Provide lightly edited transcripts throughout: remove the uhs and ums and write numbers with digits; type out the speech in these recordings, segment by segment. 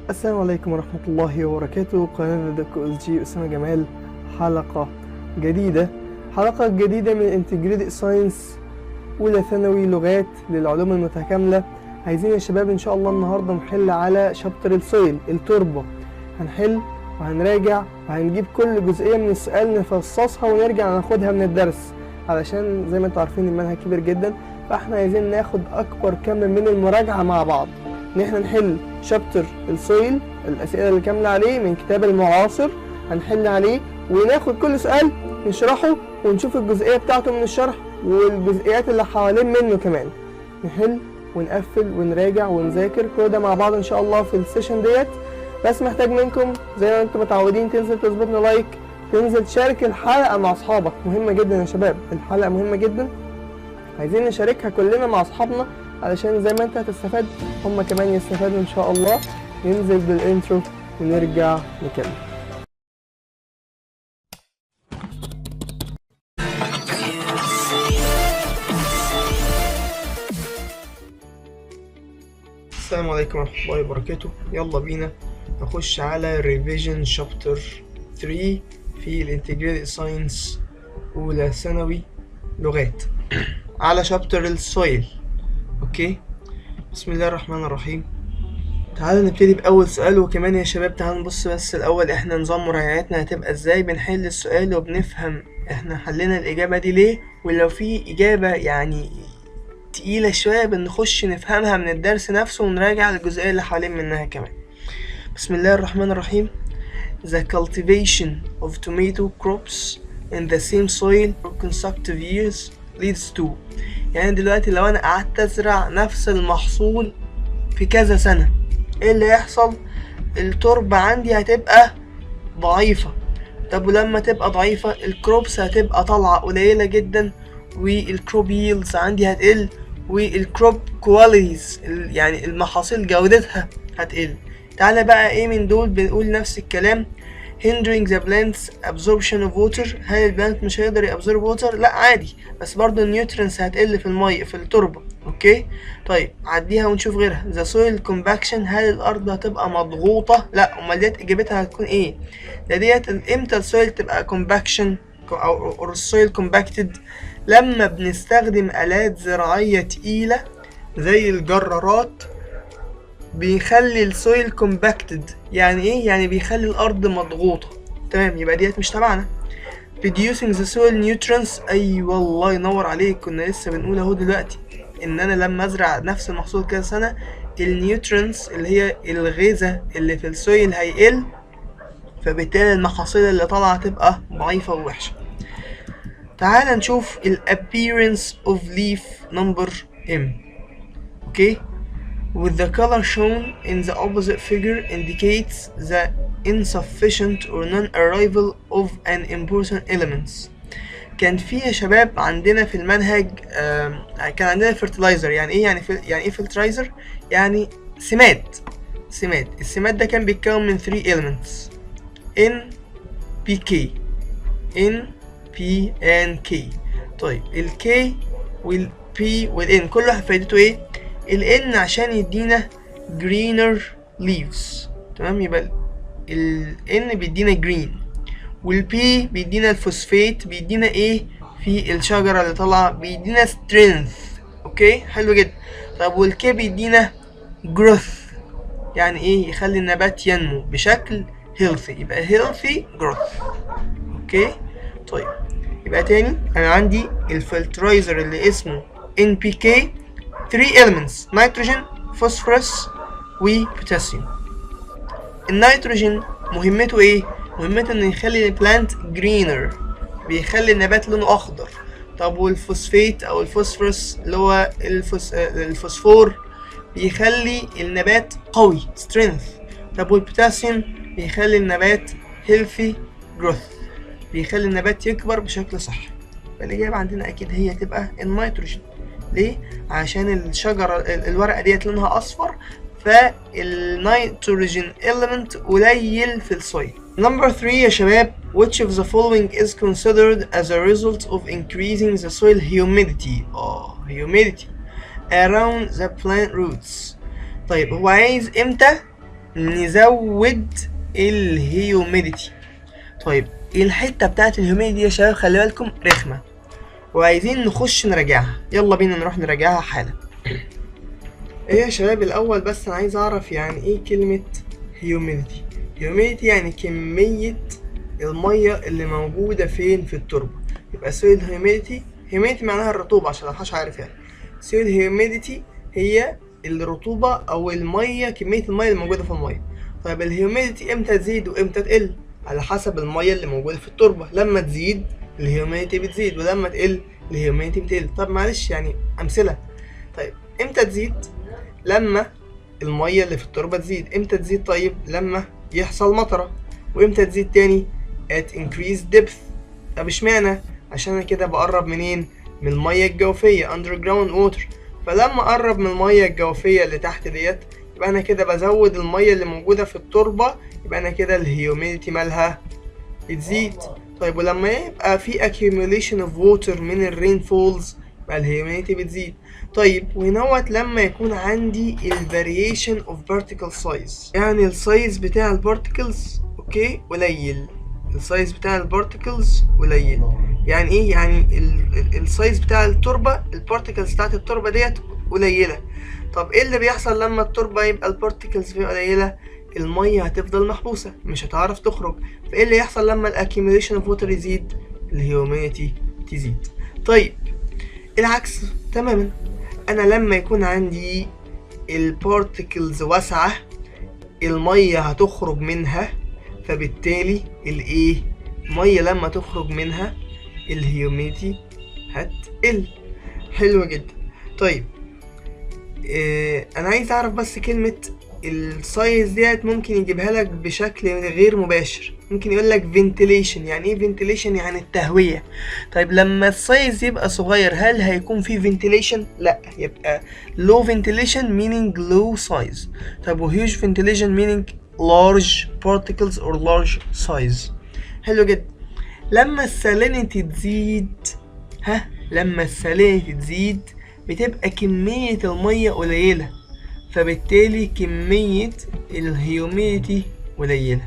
السلام عليكم ورحمة الله وبركاته. قناة دكو اس جي أسامة جمال. حلقة جديدة من انتجريتد ساينس أولى ثانوي لغات للعلوم المتكاملة. عايزين يا شباب إن شاء الله النهاردة نحل على شابتر السويل التربة. هنحل وهنراجع وهنجيب كل جزئية من السؤال نفصصها ونرجع ناخدها من الدرس، علشان زي ما انتوا عارفين المنهج كبير جدا، فاحنا عايزين ناخد أكبر كم من المراجعة مع بعض، ان احنا نحل شابتر السويل الاسئله اللي كامله عليه من كتاب المعاصر، هنحل عليه وناخد كل سؤال نشرحه ونشوف الجزئيه بتاعته من الشرح والجزئيات اللي حوالين منه كمان، نحل ونقفل ونراجع ونذاكر كل ده مع بعض ان شاء الله في السيشن ديت. بس محتاج منكم زي ما انتم متعودين تنزل تظبطنا لايك، تنزل تشارك الحلقه مع اصحابك، مهمه جدا يا شباب، الحلقه مهمه جدا، عايزين نشاركها كلنا مع اصحابنا علشان زي ما انت هتستفاد هم كمان يستفادوا ان شاء الله. ننزل بالانترو ونرجع نكمل. السلام عليكم ورحمة الله وبركاته. يلا بينا نخش على ريفيجن شابتر 3 في الانتجريتد ساينس اولى ثانوي لغات على شابتر السويل. اوكي، بسم الله الرحمن الرحيم. تعالوا نبتدي بأول سؤال، وكمان يا شباب تعالوا نبص بس الأول احنا نظام مراجعتنا هتبقى ازاي. بنحل السؤال وبنفهم احنا حلينا الإجابة دي ليه، ولو في إجابة يعني تقيلة شوية بنخش نفهمها من الدرس نفسه ونراجع الجزئية اللي حوالين منها كمان. بسم الله الرحمن الرحيم. The cultivation of tomato crops in the same soil for consecutive years leads to، يعني دلوقتي لو أنا قعدت أزرع نفس المحصول في كذا سنة ايه اللي هيحصل؟ التربة عندي هتبقى ضعيفة. طب ولما تبقى ضعيفة الكروبس هتبقى طالعة قليلة جدا، والكروب ييلدز عندي هتقل، والكروب كواليتيز يعني المحاصيل جودتها هتقل. تعالى بقى ايه من دول بنقول نفس الكلام. hindering the plant's absorption of water، هل البلانت مش هيقدر يابزورب ووتر؟ لا عادي، بس برضو النيوترينز هتقل في المية في التربة. اوكي طيب عديها ونشوف غيرها. the soil compaction، هل الارض هتبقى مضغوطة؟ لا، امال ديت اجابتها هتكون ايه؟ ديت امتى السويل تبقى compaction او السويل compacted؟ لما بنستخدم آلات زراعية تقيلة زي الجرارات بيخلي السويل كومباكتد. يعني ايه؟ يعني بيخلي الارض مضغوطة. تمام، يبقى ديت مش تبعنا. reducing the soil nutrients، اي والله ينور عليك، كنا لسه بنقول اهو دلوقتي ان انا لما ازرع نفس المحصول كذا سنة النيوترينز اللي هي الغذاء اللي في السويل هيقل، فبالتالي المحاصيل اللي طالعة تبقى ضعيفة ووحشة. تعال نشوف ال appearance of leaf number M. okay with the color shown in the opposite figure indicates the insufficient or non-arrival of an important elements. كان في يا شباب عندنا في المنهج كان عندنا fertilizer. يعني ايه؟ يعني ايه fertilizer؟ يعني سماد. السماد ده كان بيتكون من 3 elements N P K N P and K. طيب ال K وال P وال N كل واحد فايدته ايه؟ ال N عشان يدينا greener leaves، تمام، يبقى ال N بيدينا green، وال P بيدينا الفوسفات، بيدينا ايه في الشجرة اللي طالعة؟ بيدينا strength. اوكي حلو جدا. طب وال K بيدينا growth، يعني ايه؟ يخلي النبات ينمو بشكل healthy، يبقى healthy growth. اوكي طيب يبقى تاني انا عندي الفلترايزر اللي اسمه NPK 3 elements نيتروجين فوسفورس وبوتاسيوم. النيتروجين مهمته ايه؟ مهمته انه يخلي البلانت جرينر، بيخلي النبات لونه اخضر. طب والفوسفات او الفوسفورس اللي هو الفوسفور بيخلي النبات قوي strength. طب والبوتاسيوم بيخلي النبات healthy growth، بيخلي النبات يكبر بشكل صحي. فالإجابة عندنا أكيد هي تبقى النيتروجين. ليه؟ عشان الشجرة الورقة ديت لونها أصفر، فالنيتروجين element قليل في السويل. Number 3 يا شباب. Which of the following is considered as a result of increasing the soil humidity humidity around the plant roots؟ طيب هو عايز امتى نزود الهيوميديتي. طيب الحتة بتاعت الهيوميديتي يا شباب خلي بالكم رخمة وعايزين نخش نراجعها. يلا بينا نروح نراجعها حالا. ايه يا شباب الاول بس انا عايز اعرف يعني ايه كلمة هيوميديتي. هيوميديتي يعني كمية المية اللي موجودة فين في التربة. يبقى سويل هيوميديتي، هيوميديتي معناها الرطوبة عشان محدش عارف يعني. سويل هيوميديتي هي الرطوبة او المية، كمية المية اللي موجودة في المية. طيب الهيوميديتي امتى تزيد وامتى تقل؟ على حسب المية اللي موجودة في التربة. لما تزيد الهيوميديتي بتزيد ولما تقل الهيوميديتي بتقل. طب معلش يعني امثلة. طيب امتى تزيد؟ لما المية اللي في التربة تزيد. امتى تزيد؟ طيب لما يحصل مطرة. وامتى تزيد تاني؟ at increased depth. طب اشمعنى؟ عشان انا كده بقرب منين؟ من المية الجوفية underground water. فلما اقرب من المية الجوفية اللي تحت ديت يبقى انا كده بزود المية اللي موجودة في التربة، يبقى انا كده الهيوميديتي مالها بتزيد. طيب ولما يبقى في accumulation of water من الرين فولز يبقى الهيوميديتي بتزيد. طيب وهنوت لما يكون عندي ال variation of particle size، يعني السايز بتاع البارتكلز اوكي قليل. السايز بتاع البارتكلز قليل يعني ايه؟ يعني السايز بتاع التربة، البارتكلز بتاعت التربة ديت قليلة. طب ايه اللي بيحصل لما التربة يبقى البارتكلز فيها قليلة؟ المية هتفضل محبوسة مش هتعرف تخرج. فايه اللي يحصل لما الاكيوميليشن اوف ووتر يزيد؟ الهيوميديتي تزيد. طيب العكس تماما، انا لما يكون عندي البارتكلز واسعة المية هتخرج منها، فبالتالي الايه؟ المية لما تخرج منها الهيوميديتي هتقل. حلو جدا. طيب انا عايز اعرف بس كلمة السايز ديت ممكن يجيبها لك بشكل غير مباشر. ممكن يقول لك ventilation. يعني ايه ventilation؟ يعني التهوية. طيب لما السايز يبقى صغير هل هيكون في ventilation؟ لا، يبقى low ventilation meaning low size. طيب و huge ventilation meaning large particles or large size. حلو جدا. لما السالينيتي تزيد، لما السالينيتي تزيد بتبقى كمية المية قليلة، فبالتالي كمية الهيوميديتي قليلة.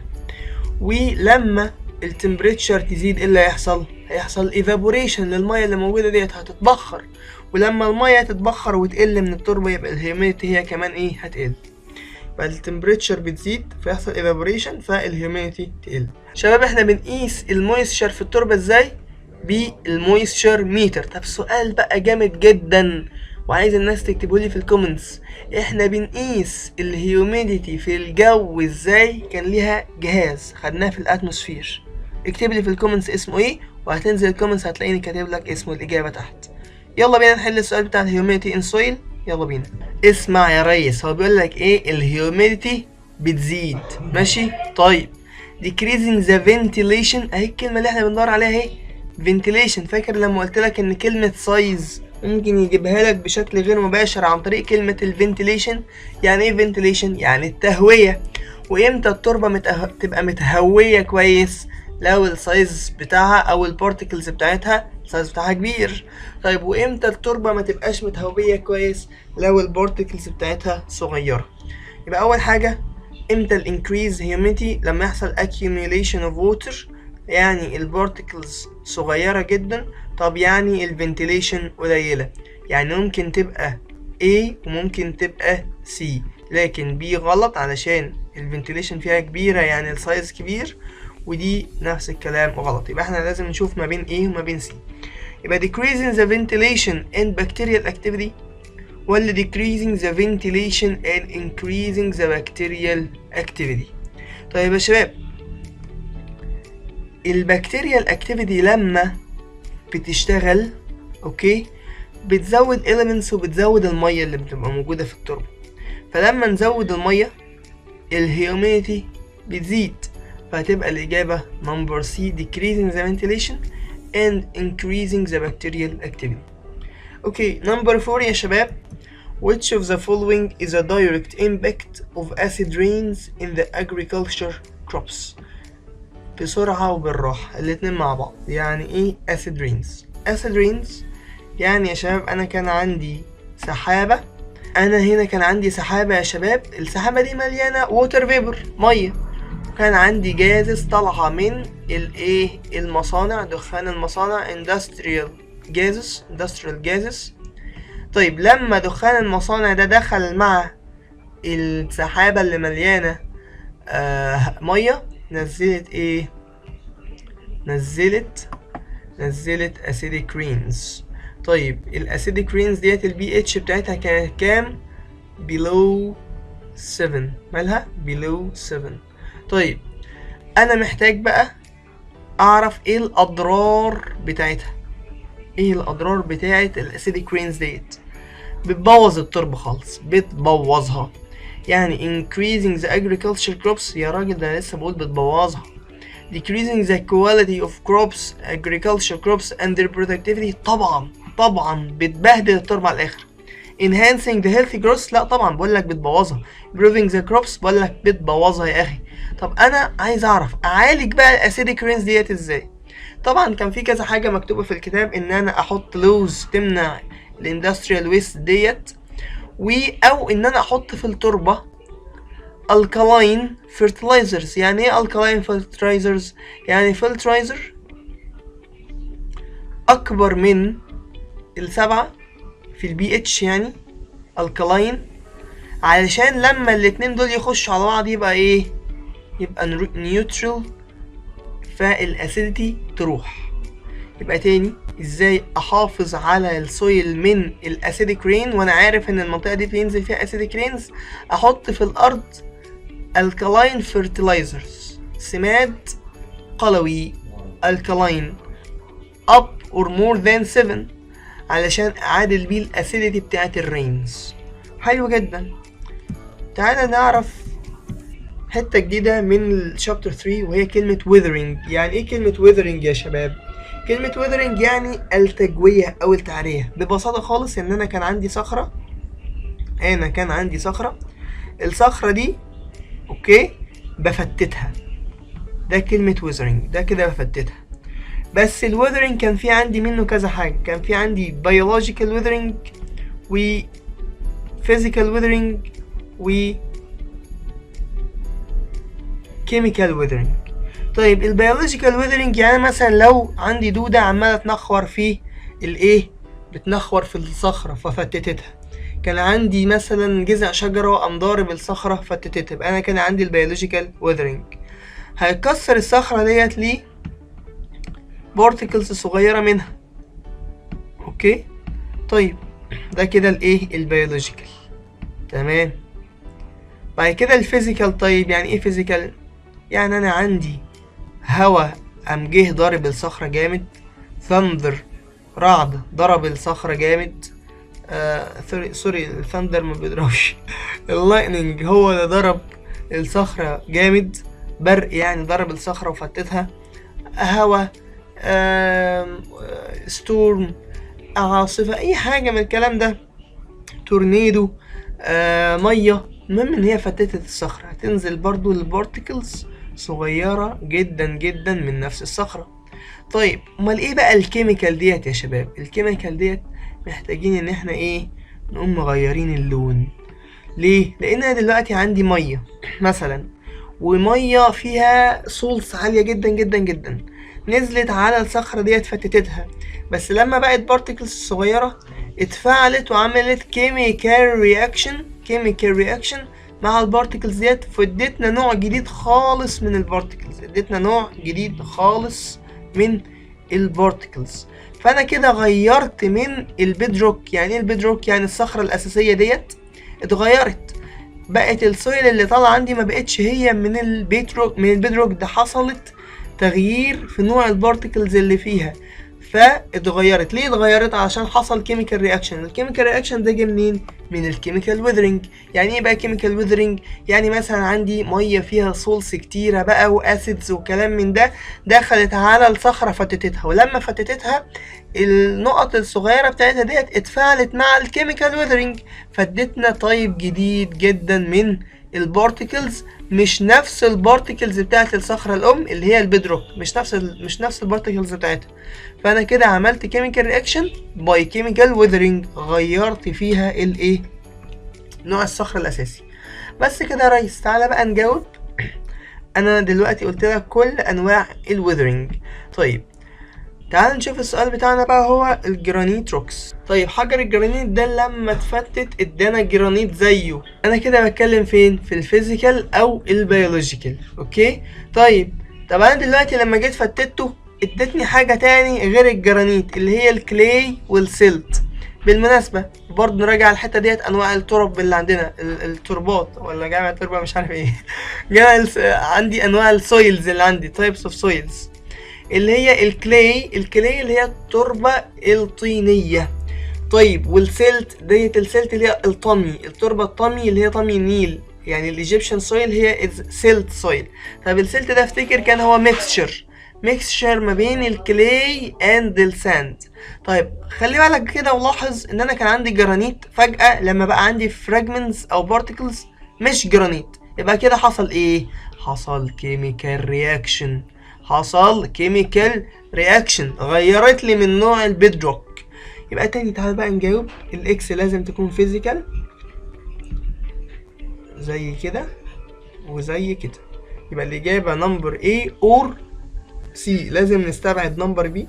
ولما التمبريتشر تزيد ايه اللي هيحصل؟ هيحصل evaporation للمية اللي موجودة ديت، هتتبخر. ولما المية تتبخر وتقل من التربة يبقى الهيوميديتي هي كمان ايه؟ هتقل. يبقى التمبريتشر بتزيد فيحصل evaporation فالهيوميديتي تقل. شباب احنا بنقيس المويستشر في التربة ازاي؟ بالمويستشر ميتر. طب سؤال بقى جامد جدا وعايز الناس تكتبه لي في الكومنتس، احنا بنقيس الهيوميديتي في الجو ازاي؟ كان ليها جهاز خدناه في الاتموسفير. اكتب لي في الكومنتس اسمه ايه وهتنزل الكومنتس هتلاقيني كاتب لك اسمه الاجابه تحت. يلا بينا نحل السؤال بتاع الهيوميديتي ان سويل. يلا بينا. اسمع يا ريس، هو بيقول لك ايه؟ الهيوميديتي بتزيد. ماشي. طيب decreasing the ventilation اهي الكلمه اللي احنا بندور عليها اهي ventilation. فاكر لما قلت لك ان كلمه سايز ممكن يجيبها لك بشكل غير مباشر عن طريق كلمة الفنتيليشن؟ يعني ايه فنتيليشن؟ يعني التهوية. وامتى التربة تبقى متهوية كويس؟ لو السايز بتاعها او البارتكلز بتاعتها السايز بتاعها كبير. طيب وامتى التربة ما تبقاش متهوية كويس؟ لو البارتكلز بتاعتها صغيرة. يبقى اول حاجة امتى الانكريز هيوميديتي؟ لما يحصل accumulation of water، يعني البارتكلز صغيرة جدا. طب يعني الفنتيليشن قليلة، يعني ممكن تبقى A وممكن تبقى C، لكن B غلط علشان الفنتيليشن فيها كبيرة يعني السايز كبير، ودي نفس الكلام غلط. يبقى احنا لازم نشوف ما بين A وما بين C. يبقى decreasing the ventilation and bacterial activity ولا decreasing the ventilation and increasing the bacterial activity؟ طيب يا شباب البكتيريال اكتيفيتي لما بتشتغل اوكي بتزود elements وبتزود المية اللي بتبقى موجودة في التربة. فلما نزود المية الهيوميديتي بتزيد، فهتبقى الإجابة number C decreasing the ventilation and increasing the bacterial activity. اوكي number 4 يا شباب which of the following is a direct impact of acid rains in the agriculture crops؟ بسرعة وبالراحة الاتنين مع بعض. يعني ايه acid rains؟ acid rains يعني يا شباب انا كان عندي سحابة انا هنا كان عندي سحابة يا شباب، السحابة دي مليانة ووتر فيبر، مية، وكان عندي جازز طالعة من الايه المصانع، دخان المصانع، industrial gases. طيب لما دخان المصانع ده دخل مع السحابة اللي مليانة مية، نزلت ايه؟ نزلت acidic rains. طيب الاسيديك رينز ديت البي اتش بتاعتها كانت كام؟ below 7. مالها؟ below 7. طيب انا محتاج بقى اعرف ايه الاضرار بتاعتها. ايه الاضرار بتاعت الاسيديك رينز ديت؟ بتبوظ التربة خالص، بتبوظها. يعني increasing the agricultural crops، يا راجل ده انا لسه بقول بتبوظها. decreasing the quality of crops, agricultural crops and their productivity، طبعا بتبهدل التربة على الاخر. enhancing the healthy growth، لا طبعا بقول لك بتبوظها. improving the crops، بقول لك بتبوظها يا اخي. طب انا عايز اعرف اعالج بقى الاسيديك رينز ديت ازاي. طبعا كان في كذا حاجه مكتوبه في الكتاب، ان انا احط لوز تمنع الاندستريال ويست ديت، او ان انا احط في التربه الكالاين فيرتلايزرز. يعني ايه الكالاين فيرتلايزرز؟ يعني فيرتلايزر اكبر من 7 في البي اتش، يعني الكالاين، علشان لما الاتنين دول يخشوا على بعض يبقى ايه؟ يبقى نيوترال، فالاسيديتي تروح. يبقى تاني، ازاي احافظ على السويل من الاسيديك رين وانا عارف ان المنطقه دي بينزل فيها اسيديك رينز؟ احط في الارض الكالاين فيرتلايزرز، سماد قلوي الكالاين up or more than 7، علشان اعادل بيه الاسيديتي بتاعت الرينز. حلو جدا. تعالى نعرف حتة جديدة من الشابتر 3، وهي كلمة withering. يعني ايه كلمة withering يا شباب؟ كلمة withering يعني التجوية او التعرية. ببساطة خالص ان انا كان عندي صخرة، الصخرة دي اوكي بفتتها، ده كلمة withering، ده كده بفتتها. بس الوذرنج كان في عندي منه كذا حاجة، كان في عندي biological withering و physical withering و chemical withering. طيب البيولوجيكال withering يعني مثلا لو عندي دودة عمالة تنخور في الايه، بتنخور في الصخرة ففتتتها. كان عندي مثلا جذع شجرة وقام ضارب الصخرة فتتتها، يبقى انا كده عندي البيولوجيكال withering. هيكسر الصخرة ديت ليه بارتكلز صغيرة منها، اوكي. طيب ده كده الايه البيولوجيكال، تمام. بعد كده الفيزيكال. طيب يعني ايه فيزيكال؟ يعني انا عندي هوا قام جه ضارب الصخرة جامد، ثندر رعد ضرب الصخرة جامد، سوري الثندر ما بيضربش اللايتنينج هو اللي ضرب الصخرة جامد، برق يعني ضرب الصخرة وفتتها. هوا، ستورم، عاصفة، اي حاجة من الكلام ده، تورنيدو، مية، المهم ان هي فتتت الصخرة. هتنزل برضو البارتكلز صغيرة جدا جدا من نفس الصخرة. طيب امال ايه بقى الكيميكال ديت يا شباب؟ الكيميكال ديت محتاجين ان احنا ايه، نقوم مغيرين اللون. ليه؟ لان انا دلوقتي عندي مية مثلا، ومية فيها سولس عالية جدا جدا جدا، نزلت على الصخرة ديت فتتتها، بس لما بقت بارتكلز صغيرة اتفاعلت وعملت كيميكال رياكشن مع البارتكلز ديت، فادتنا نوع جديد خالص من البارتكلز، فانا كده غيرت من البيدروك. يعني ايه البيدروك؟ يعني الصخرة الاساسية ديت اتغيرت، بقت السويل اللي طالعه عندي ما بقتش هي من البيدروك، ده حصلت تغيير في نوع البارتكلز اللي فيها فاتغيرت. ليه اتغيرت؟ عشان حصل كيميكال رياكشن. الكيميكال رياكشن ده جه منين؟ من الكيميكال ويذرنج. يعني ايه بقى كيميكال ويذرنج؟ يعني مثلا عندي ميه فيها سولس كتيره بقى واسيدز وكلام من ده، دخلت على الصخره فتتتها، ولما فتتتها النقط الصغيره بتاعتها ديت اتفاعلت مع الكيميكال ويذرنج، فادتنا طيب جديد جدا من البارتكلز، مش نفس البارتكلز بتاعت الصخره الام اللي هي البيدروك، مش نفس البارتكلز بتاعتها. فانا كده عملت كيميكال رياكشن باي كيميكال ويذرنج، غيرت فيها الايه نوع الصخر الاساسي. بس كده يا ريس، تعالى بقى نجاوب. انا دلوقتي قلت لك كل انواع الويذرنج. طيب تعال نشوف السؤال بتاعنا بقى، هو الجرانيت روكس. طيب حجر الجرانيت ده لما اتفتت ادانا جرانيت زيه. انا كده بتكلم فين؟ في الفيزيكال او البيولوجيكال. اوكي طيب انا دلوقتي لما جيت فتته ادتني حاجه تاني غير الجرانيت، اللي هي الكلاي والسيلت. بالمناسبه برضه نراجع الحته ديت، انواع التراب اللي عندنا، التربات ولا جامع تربه مش عارف ايه جامع عندي انواع السويلز اللي عندي، تايبس اوف سويلز، اللي هي الكلاي اللي هي التربة الطينية. طيب والسيلت ديت، السيلت اللي هي التربة الطمي اللي هي طمي النيل، يعني الايجيبشن سويل هي سيلت سويل. طب السيلت ده افتكر كان هو ميكستشر ما بين الكلاي اند الساند. طيب خلي بالك كده ولاحظ ان انا كان عندي جرانيت، فجأة لما بقى عندي فراجمنتس او بارتكلز مش جرانيت، يبقى كده حصل ايه؟ حصل كيميكال رياكشن غيرت لي من نوع البيدروك. يبقى تاني تعال بقى نجاوب. الاكس لازم تكون فيزيكال زي كده وزي كده، يبقى الاجابه نمبر A اور C. لازم نستبعد نمبر B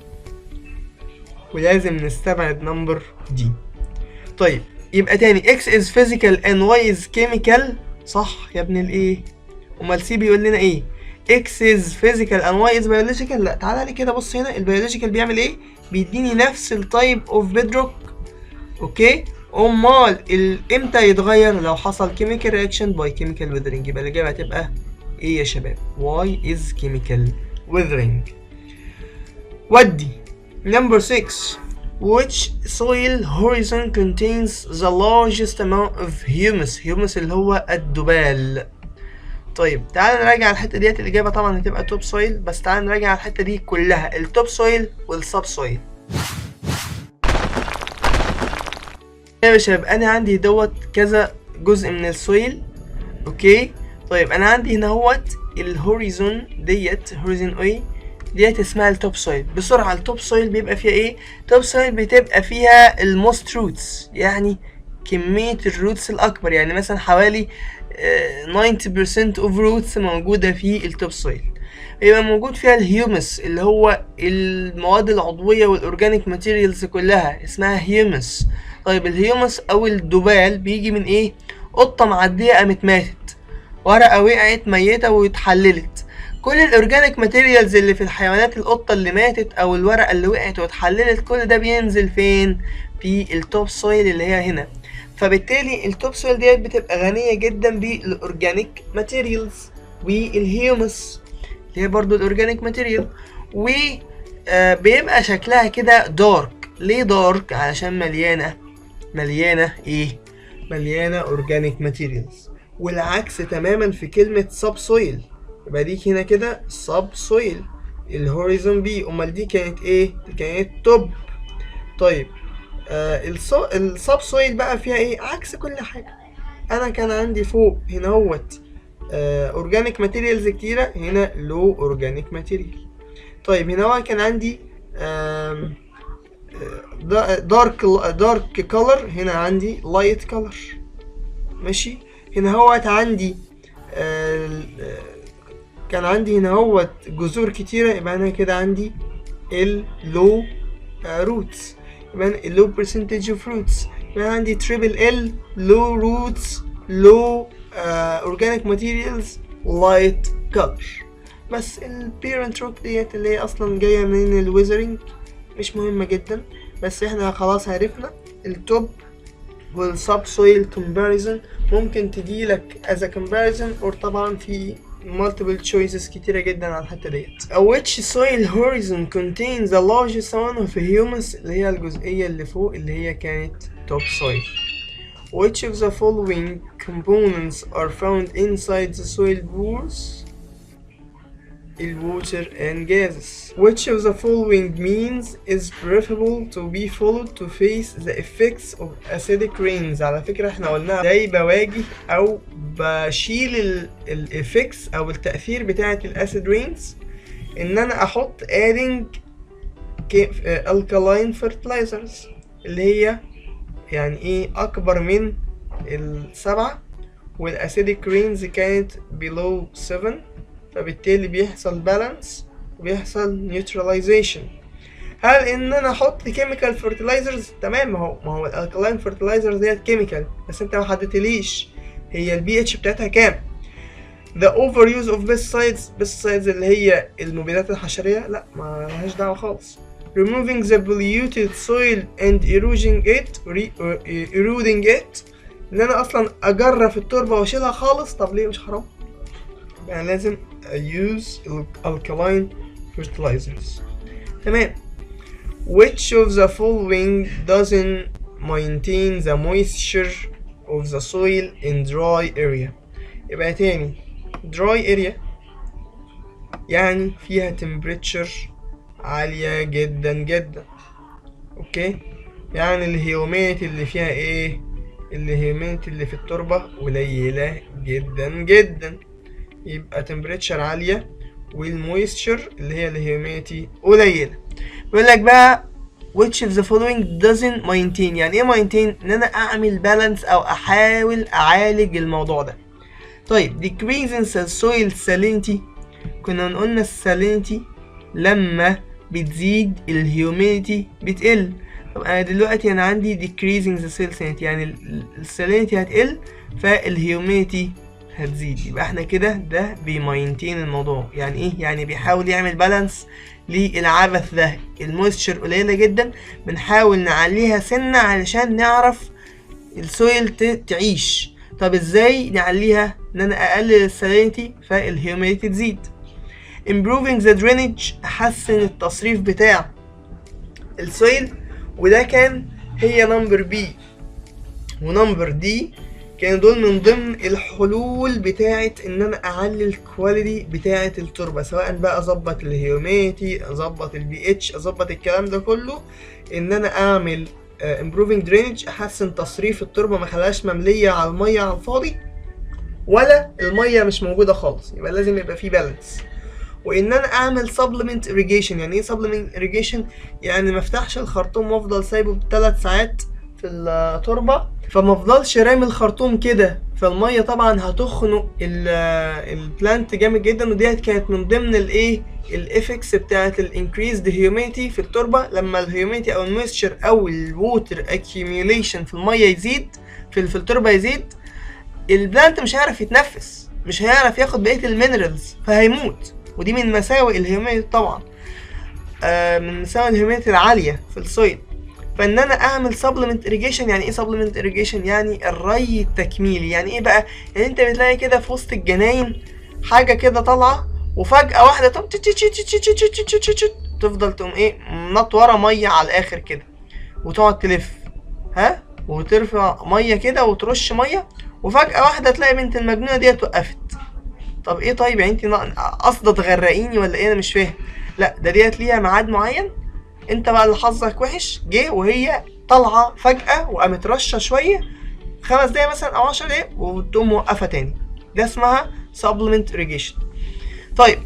ولازم نستبعد نمبر D. طيب يبقى تاني X is physical and Y is chemical، صح يا ابن الايه؟ امال C بيقول لنا ايه؟ X is physical and Y is biological. لا تعالى لي كده بص هنا، البيولوجيكال بيعمل ايه؟ بيديني نفس التايب اوف بيدروك. اوكي امال امتى يتغير؟ لو حصل chemical reaction by chemical weathering. يبقى الاجابه هتبقى ايه يا شباب؟ Y is chemical weathering. ودي number 6. Which soil horizon contains the largest amount of humus اللي هو الدبال. طيب تعال نراجع الحته ديت، الاجابه طبعا هتبقى توب سويل، بس تعال نراجع الحته دي كلها، التوب سويل والسب سويل. يا شباب انا عندي دوت كذا جزء من السويل. اوكي طيب انا عندي هنا هوت الهوريزون ديت، هوريزون اي ديت اسمها التوب سويل. بسرعه التوب سويل بيبقى فيها ايه؟ توب سويل بتبقى فيها الموست روتس، يعني كميه الروتس الاكبر، يعني مثلا حوالي 90% of roots موجودة في التوب سويل. يبقى موجود فيها الهيومس اللي هو المواد العضوية والأورجانيك ماتيريالز كلها اسمها هيومس. طيب الهيومس أو الدبال بيجي من إيه؟ قطة معدية قامت ماتت، ورقة وقعت ميتة واتحللت. كل الأورجانيك ماتيريالز اللي في الحيوانات، القطة اللي ماتت أو الورقة اللي وقعت واتحللت، كل ده بينزل فين؟ في التوب سويل اللي هي هنا. فبالتالي التوب سويل ديت بتبقى غنية جدا بالاورجانيك ماتيريالز والهيومس اللي هي برضو الاورجانيك ماتيريال، وبيبقى شكلها كده دارك. ليه دارك؟ علشان مليانة ايه؟ مليانة اورجانيك ماتيريالز. والعكس تماما في كلمة سب سويل، يبقى دي هنا كده سب سويل الهوريزون بي، امال دي كانت ايه؟ دي كانت توب. طيب السب سويل بقى فيها ايه؟ عكس كل حاجه. انا كان عندي فوق هنا هوت اورجانيك ماتيريالز كتيره، هنا لو اورجانيك ماتيريال. طيب هنا هو كان عندي دارك كولر، هنا عندي لايت كولر. ماشي هنا هوت عندي كان عندي هنا هوت جذور كتيره، يبقى انا كده عندي اللو روتس، يبقى اللو برسنتج اوف روتس. يبقى عندي تريبل ال، لو روتس، لو اورجانيك ماتيريالز، لايت كولر. بس البيرنت روك ديت اللي هي اصلا جايه من الويزرنج مش مهمه جدا، بس احنا خلاص عرفنا التوب والسب سويل كومباريزون. ممكن تجيلك از كومباريزون، اور طبعا في multiple choices كتيرة جدا على الحتة ديت. Which soil horizon contains the largest amount of humus اللي هي الجزئية اللي فوق اللي هي كانت top soil. Which of the following components are found inside the soil pores? Water and gases. Which of the following means is preferable to be followed to face the effects of acidic rains؟ على فكرة احنا قلنا ازاي بواجه او بشيل الافكتس او التأثير بتاعة الاسيد رينز، ان انا احط adding alkaline fertilizers اللي هي يعني ايه اكبر من 7 والاسيديك رينز كانت below 7، فبالتالي بيحصل بالانس وبيحصل نيوتراليزيشن. هل ان انا احط كيميكال فيرتلايزرز؟ تمام، ما هو الالكلاين فيرتلايزرز ديت كيميكال، بس انت ما حددتليش هي البي اتش بتاعتها كام. the overuse of pesticides اللي هي المبيدات الحشريه، لا ما لهاش دعوه خالص. removing the polluted soil and eroding it ان انا اصلا اجرف التربه واشيلها خالص. طب ليه مش حرام؟ يعني لازم use alkaline fertilizers. تمام. which of the following doesn't maintain the moisture of the soil in dry area؟ يبقى تاني dry area يعني فيها temperature عالية جدا جدا، اوكي؟ يعني الهيوميديتي اللي فيها ايه؟ الهيوميديتي اللي في التربة قليلة جدا جدا، يبقى temperature عالية والمويستشر اللي هي الهيوميديتي قليلة. بيقول لك بقى which of the following doesn't maintain. يعني ايه maintain؟ ان انا اعمل بالانس او احاول اعالج الموضوع ده. طيب decreasing the soil salinity، كنا قلنا السالينيتي لما بتزيد الهيوميديتي بتقل. طب انا دلوقتي انا عندي decreasing the soil salinity يعني السالينيتي هتقل فالهيوميديتي هتزيد، يبقى احنا كده ده بيماينتين الموضوع. يعني ايه؟ يعني بيحاول يعمل بالانس للعبث ده. المويستشر قليله جدا بنحاول نعليها سنه علشان نعرف السويل تعيش. طب ازاي نعليها؟ ان انا اقلل السالينيتي فالهيوميديتي تزيد. improving the drainage، احسن التصريف بتاع السويل، وده كان هي نمبر بي ونمبر دي كانوا دول من ضمن الحلول بتاعه ان انا اعلي الكواليتي بتاعه التربه، سواء بقى اظبط الهيوميديتي، اظبط البي اتش، اظبط الكلام ده كله، ان انا اعمل improving drainage، احسن تصريف التربه، ما خلاش ممليه على الميه على الفاضي ولا الميه مش موجوده خالص، يبقى لازم يبقى في بالانس. وان انا اعمل supplement irrigation. يعني ايه supplement irrigation؟ يعني ما افتحش الخرطوم وافضل سايبه ب3 ساعات في التربه، فما افضلش رامي الخرطوم كده، فالميه طبعا هتخنق البلانت جامد جدا. وديت كانت من ضمن الايه الافكتس بتاعه الانكريزد هيوميديتي في التربه. لما الهيوميديتي او المويستشر او الووتر اكيوميوليشن في الميه يزيد، في التربه يزيد، البلانت مش هيعرف يتنفس، مش هيعرف ياخد بقيه المينرالز فهيموت. ودي من مساوئ الهيوميديتي طبعا، من مساوئ الهيوميديتي العاليه في السويل. فان انا اعمل سبلمنت irrigation. يعني ايه سبلمنت irrigation؟ يعني الري التكميلي. يعني ايه بقى؟ يعني انت بتلاقي كده في وسط الجناين حاجه كده طالعه وفجاه واحده تفضل تقوم ايه منطوره ميه على الاخر كده، وتقعد تلف وترفع ميه كده وترش ميه، وفجاه واحده تلاقي بنت المجنونه ديت وقفت. طب ايه؟ طيب يعني انت قاصده تغرقيني ولا ايه؟ انا مش فاهم. لا، ده ديت ليها ميعاد معين، انت بقى اللي حظك وحش جه وهي طالعه فجاه وقامت رشه شويه 5 دقايق مثلا او 10 دقايق وتقوم موقفه تاني. ده اسمها supplement irrigation. طيب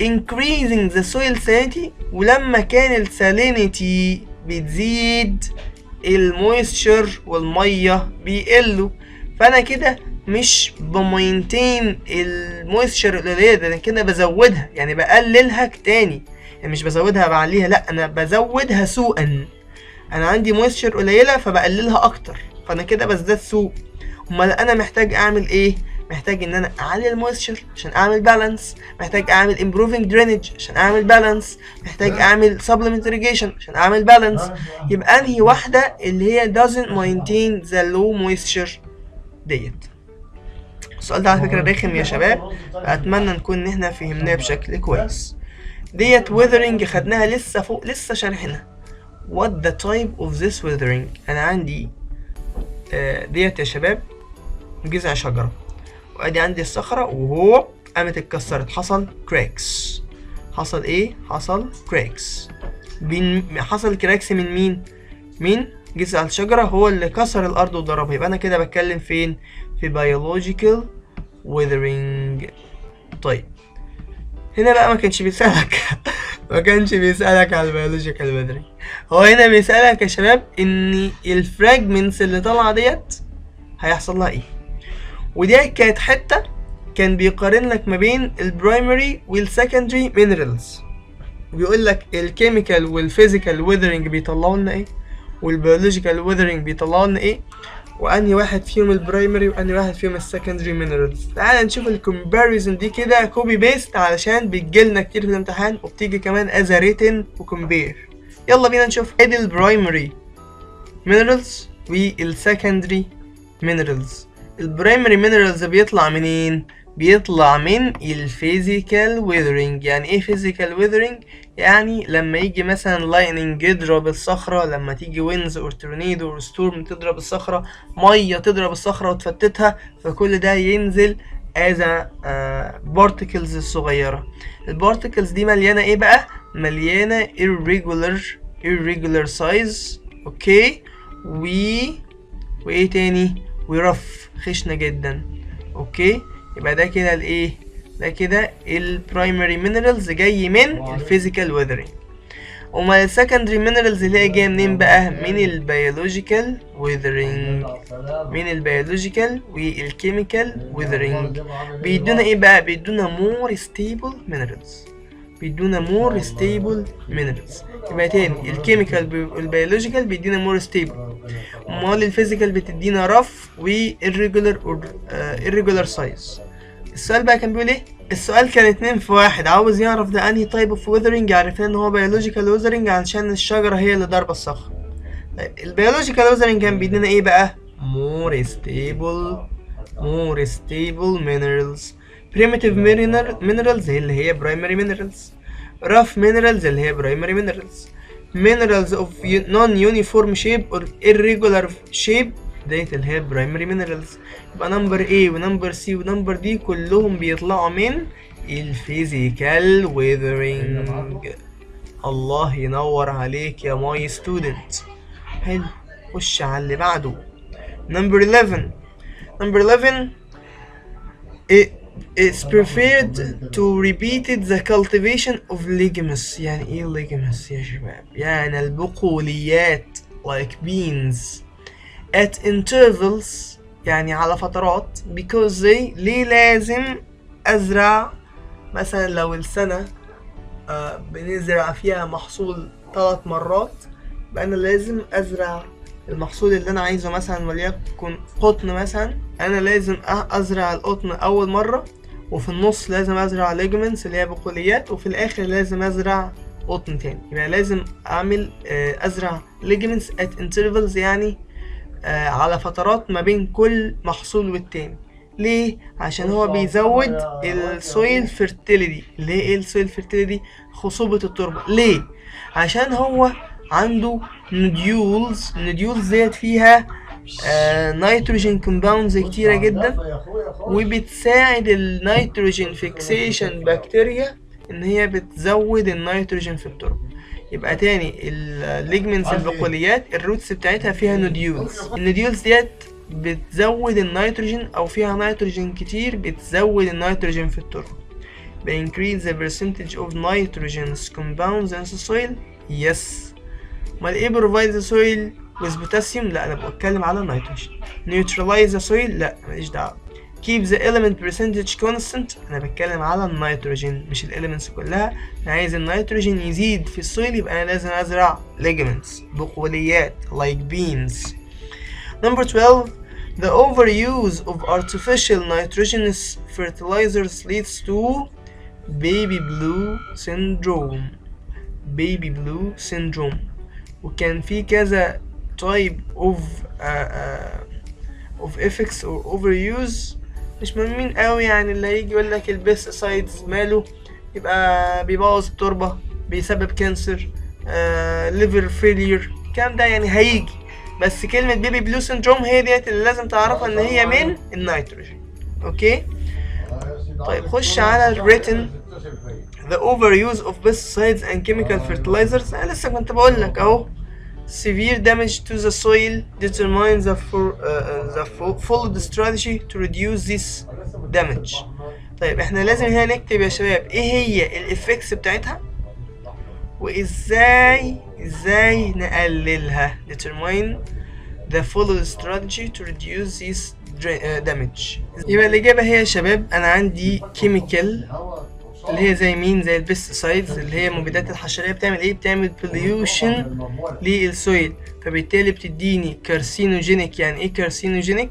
increasing the soil salinity، ولما كان السالينيتي بتزيد المويستشر والميه بيقلوا، فانا كده مش بمينتين المويستشر القليله، ده انا كده بزودها، يعني بقللها تاني. يعني مش بزودها بعليها، لا انا بزودها سوءا. انا عندي مويستشر قليله فبقللها اكتر، فانا كده بزداد سوء. امال انا محتاج اعمل ايه؟ محتاج ان انا اعلي المويستشر عشان اعمل بالانس، محتاج اعمل improving drainage عشان اعمل بالانس، محتاج اعمل supplement irrigation عشان اعمل بالانس. يبقى انهي واحده اللي هي doesn't maintain the low moisture ديت؟ السؤال ده على فكره رخم يا شباب، اتمنى نكون احنا فهمناه بشكل كويس. ديت weathering خدناها لسه فوق، لسه شارحينها. what the type of this weathering؟ انا عندي ديت يا شباب جذع شجره، وادي عندي الصخره وهو قامت اتكسرت، حصل كراكس. حصل ايه؟ حصل كراكس. حصل كراكس من مين؟ من جذع الشجره هو اللي كسر الارض وضربها. يبقى انا كده بتكلم فين؟ في biological weathering. طيب هنا بقى ما كانش بيسألك ما كانش بيسألك على البيولوجيكال weathering، هو هنا بيسألك يا شباب ان الفراجمنتس اللي طالعه ديت هيحصل لها ايه. ودي كانت حته كان بيقارن لك ما بين البرايمري والسكندري مينرالز، بيقول لك الكيميكال والفيزيكال ويذرنج بيطلعوا لنا ايه، والبيولوجيكال ويذرنج بيطلعوا لنا ايه، وانهي واحد فيهم البرايمري وانهي واحد فيهم السكندري مينرالز. تعال نشوف الكومباريزون دي كده كوبي بيست، علشان بتجيلنا كتير في الامتحان وبتيجي كمان از ريتن وكومبير. يلا بينا نشوف ادي البرايمري مينرالز والسكندري مينرالز. البرايمري مينرالز بيطلع منين؟ بيطلع من الفيزيكال ويذرنج. يعني ايه فيزيكال ويذرنج؟ يعني لما يجي مثلا لايننج يضرب الصخرة، لما تيجي وينز اور تورنيدو اور ستورم تضرب الصخرة، مية تضرب الصخرة وتفتتها، فكل ده ينزل از بارتكلز الصغيرة. البارتكلز دي مليانة ايه بقى؟ مليانة irregular size، اوكي، وايه تاني؟ ورف، خشنة جدا، اوكي. يبقى ده كده الايه؟ ده كده البرايمري مينرالز جاي من الفيزيكال ويذرنج. امال السكندري مينرالز اللي هي جايه منين بقى؟ من البيولوجيكال ويذرنج، من البيولوجيكال والكيميكال ويذرنج. بيدونا ايه بقى؟ بيدونا مور ستيبل مينرالز، بيدونا مور ستيبل مينرالز. يبقى تاني الكيميكال والبيولوجيكال بيدينا مور ستيبل، امال الفيزيكال بتدينا رف و irregular size. السؤال بقى كان بيقول ايه؟ السؤال كان 2 في 1، عاوز يعرف ده انهي تايب اوف ويذرنج. عرفنا ان هو بيولوجيكال ويذرنج علشان الشجره هي اللي ضاربه الصخره. طيب البيولوجيكال ويذرنج كان بيدينا ايه بقى؟ more stable minerals. primitive minerals اللي هي primary minerals. rough minerals اللي هي primary minerals. minerals of non-uniform shape or irregular shape ديت اللي هي primary minerals. يبقى نمبر A ونمبر C ونمبر D كلهم بيطلعوا من الفيزيكال ويذرنج. الله ينور عليك يا ماي ستودنت. حلو، خش على اللي بعده. نمبر 11. نمبر 11 it's preferred to repeated the cultivation of legumes. يعني ايه legumes يا شباب؟ يعني البقوليات like beans at intervals، يعني على فترات. because they ليه لازم ازرع مثلا لو السنة بنزرع فيها محصول 3 مرات، يبقى انا لازم ازرع المحصول اللي انا عايزه، مثلا وليكن قطن مثلا، انا لازم ازرع القطن اول مرة، وفي النص لازم ازرع ليجمنتس اللي هي بقوليات، وفي الاخر لازم ازرع قطن تاني. يبقى لازم اعمل ازرع ليجمنتس at intervals، يعني على فترات ما بين كل محصول والتاني. ليه؟ عشان هو بيزود السويل فيرتيليتي. ليه ايه السويل فيرتيليتي؟ خصوبة التربة. ليه؟ عشان هو عنده نوديولز. النوديولز ديت فيها نيتروجين كومباوندز كتيرة جدا، وبتساعد النيتروجين فيكسيشن بكتيريا ان هي بتزود النيتروجين في التربة. يبقى تاني الليجمنتس البقوليات الروتس بتاعتها فيها نوديولز. النوديولز ديت بتزود النيتروجين، او فيها نيتروجين كتير بتزود النيتروجين في التربة. increase the percentage of nitrogenous compounds in the soil. yes. امال ايه provide the soil with potassium؟ لا انا بتكلم على النيتروجين. neutralize the soil؟ لا ماليش دعوة. keep the element percentage constant؟ انا بتكلم على النيتروجين مش الاليمنتس كلها. انا عايز النيتروجين يزيد في السويل، يبقى انا لازم ازرع ligaments بقوليات like beans. Number 12. The overuse of artificial nitrogenous fertilizers leads to baby blue syndrome. baby blue syndrome. وكان في كذا type of effects or overuse مش مهمين قوي، يعني اللي هيجي يقول لك البيستسايدز ماله، يبقى بيبوظ التربة، بيسبب كانسر، liver failure، الكلام ده يعني هيجي. بس كلمة بيبي بلو سيندروم هي ديت اللي لازم تعرفها ان هي من النيتروجين. اوكي طيب خش على الريتن. The overuse of pesticides and chemical fertilizers. انا لسه كنت بقول لك اهو severe damage to the soil determines the full strategy to reduce this damage. طيب احنا لازم هنا نكتب يا شباب ايه هي الافكتس بتاعتها وازاي نقللها. determine the follow strategy to reduce this damage. يبقى الإجابة هي يا شباب أنا عندي chemical اللي هي زي مين؟ زي البيستسايدز اللي هي مبيدات الحشرية. بتعمل ايه؟ بتعمل pollution للسويل، فبالتالي بتديني كارسينوجينيك. يعني ايه كارسينوجينيك؟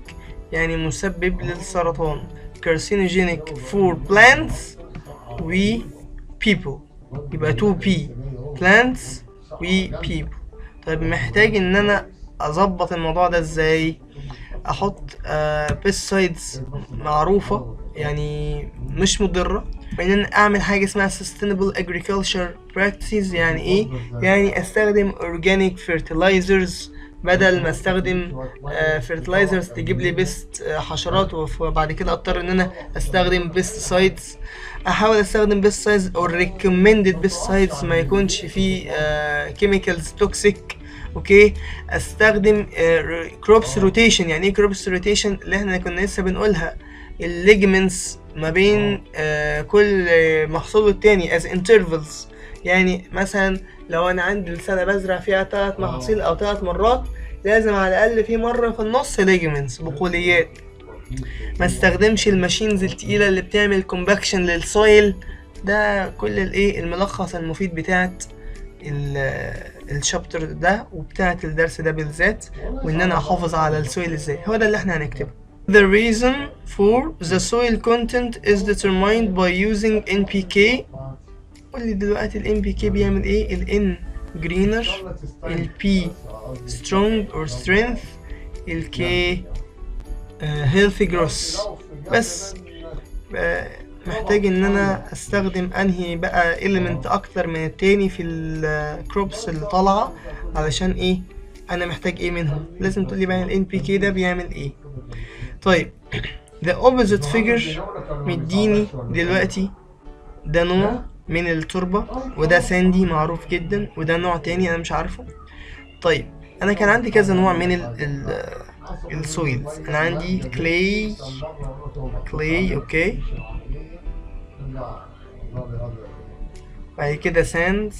يعني مسبب للسرطان. carcinogenic for plants و people، يبقى 2P plants و people. طيب محتاج ان انا اظبط الموضوع ده ازاي؟ احط pesticides معروفة يعني مش مضرة، وان انا اعمل حاجة اسمها sustainable agriculture practices. يعني ايه؟ يعني استخدم organic fertilizers بدل ما استخدم fertilizers تجيب لي بيست حشرات، وبعد كده اضطر ان انا استخدم pesticides. احاول استخدم pesticides or recommended pesticides ما يكونش فيه chemicals toxic. اوكي، استخدم crops rotation. يعني ايه crops rotation؟ اللي احنا كنا لسه بنقولها الليجمنتس ما بين كل محصول والتاني as intervals. يعني مثلا لو انا عندي السنة بزرع فيها 3 محاصيل او 3 مرات، لازم على الاقل في مرة في النص ليجمنتس بقوليات. ما استخدمش الماشينز التقيلة اللي بتعمل كومباكشن للسويل. ده كل الايه الملخص المفيد بتاعت الشابتر ده وبتاعت الدرس ده بالذات، وان انا احافظ على السويل ازاي. هو ده اللي احنا هنكتبه. The reason for the soil content is determined by using NPK. قول لي دلوقتي ال NPK بيعمل ايه؟ ال N greener، ال P strong or strength، ال K healthy growth. بس محتاج ان انا استخدم انهي بقى element اكتر من التاني في الكروبس اللي طالعه، علشان ايه؟ انا محتاج ايه منهم؟ لازم تقولي بقى ال NPK ده بيعمل ايه. طيب the opposite figure مديني دلوقتي ده نوع من التربة، وده ساندي معروف جدا، وده نوع تاني انا مش عارفه. طيب انا كان عندي كذا نوع من السويلز. انا عندي clay اوكي، بعد كده sands،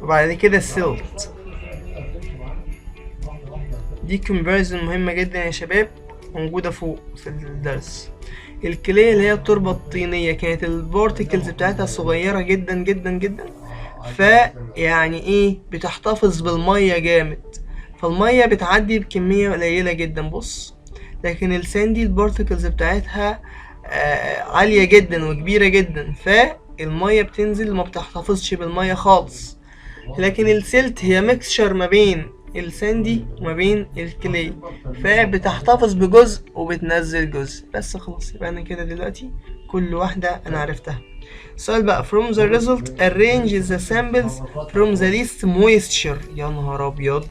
وبعد كده silt. دي comparison مهمة جدا يا شباب، موجودة فوق في الدرس. الكلي اللي هي التربة الطينية كانت البارتيكلز بتاعتها صغيرة جدا جدا جدا، فيعني ايه بتحتفظ بالمية جامد، فالمية بتعدي بكمية قليلة جدا. بص، لكن الساندي البارتيكلز بتاعتها عالية جدا وكبيرة جدا، فالمية بتنزل وما بتحتفظش بالمية خالص. لكن السلت هي ميكسشر ما بين الساندي وما بين الكلي، فبتحتفظ بجزء وبتنزل جزء. بس خلاص، يبقى انا كده دلوقتي كل واحدة انا عرفتها. السؤال بقى from the result arrange the samples from the least moisture. يا نهار ابيض.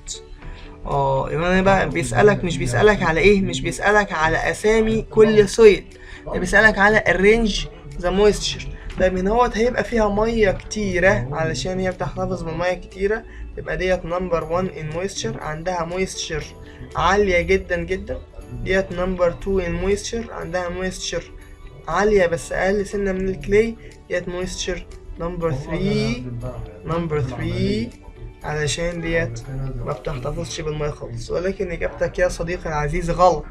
يبقى انا بقى بيسألك، مش بيسألك على ايه؟ مش بيسألك على اسامي كل سويل، ده بيسألك على arrange the moisture. طيب هنا هو هيبقى فيها مية كتيرة، علشان هي بتحتفظ بالمية كتيرة، تبقى ديت نمبر 1 in moisture، عندها moisture عالية جدا جدا. ديت نمبر 2 in moisture، عندها moisture عالية بس أقل سنة من الكلي. ديت moisture نمبر 3 علشان ديت ما بتحتفظش بالمية خالص. ولكن إجابتك يا صديقي العزيز غلط،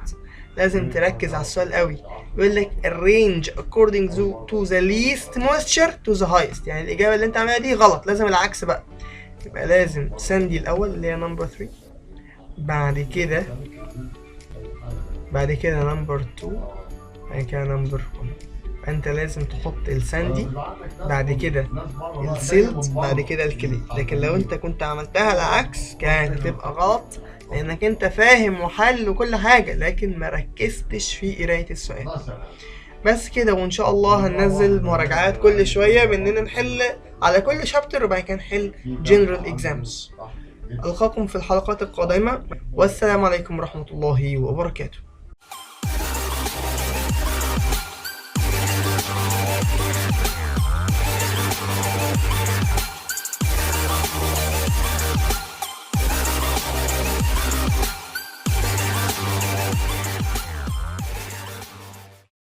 لازم تركز على السؤال قوي. يقول لك arrange according to the least moisture to the highest. يعني الإجابة اللي أنت عاملها دي غلط، لازم العكس بقى. يبقى لازم ساندي الأول اللي هي نمبر 3، بعد كده نمبر 2، بعد كده نمبر 1. فأنت لازم تحط الساندي، بعد كده السيلت، بعد كده الكلي. لكن لو أنت كنت عملتها العكس كانت هتبقى غلط، لأنك أنت فاهم وحل وكل حاجة لكن مركزتش في قراية السؤال. بس كده، وإن شاء الله هننزل مراجعات كل شوية بإننا نحل على كل شابتر، وبعد كده نحل general exams. ألقاكم في الحلقات القادمة، والسلام عليكم ورحمة الله وبركاته.